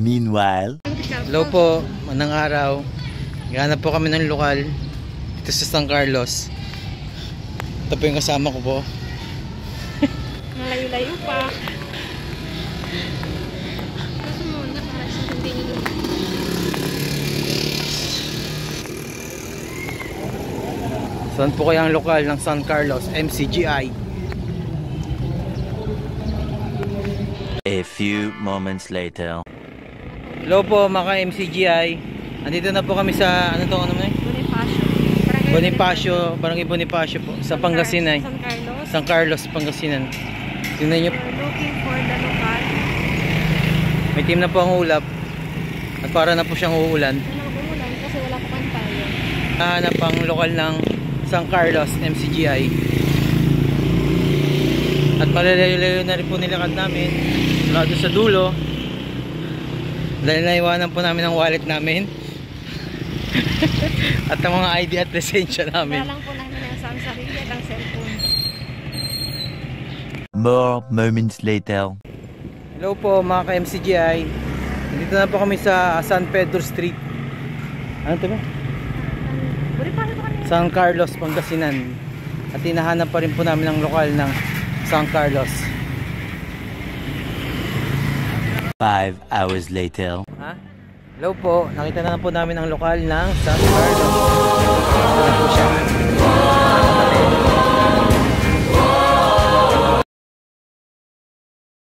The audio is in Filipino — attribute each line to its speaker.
Speaker 1: Meanwhile,
Speaker 2: hello po, manang araw. Ganap po kami ng lokal dito sa San Carlos. Ito po yung kasama ko po.
Speaker 3: Malayo-layo pa. Kaso muna para sa hindi nyo.
Speaker 2: Saan po kaya ang lokal ng San Carlos, MCGI?
Speaker 1: a few moments later.
Speaker 2: Hello po mga MCGI. Andito na po kami sa ano to, ano naman? Bonifacio, Barangay Bonifacio po sa Pangasinan.
Speaker 3: San Carlos.
Speaker 2: San Carlos, Pangasinan. Tingnan niyo,
Speaker 3: We're looking for the local.
Speaker 2: may team na po ang ulap. At para na po siyang uulan.
Speaker 3: Ano umulan kasi wala pa man tayo.
Speaker 2: Nahanap ang lokal ng San Carlos MCGI. At malalayo-layo na rin po nilakad namin mula doon sa dulo dahil naiwanan po namin ang wallet namin at ang mga ID at lisensya namin.
Speaker 3: Wala lang po namin ang sarili at ang cellphone.
Speaker 1: More moments later.
Speaker 2: Hello po mga ka-MCGI. Dito na po kami sa San Pedro Street. Ano ito ba? San Carlos, Pangasinan. At hinahanap pa rin po namin ang lokal ng San Carlos.
Speaker 1: 5 hours later.
Speaker 2: Ha? Hello po, nakita na po namin ang lokal ng San Carlos. Ito na po siya.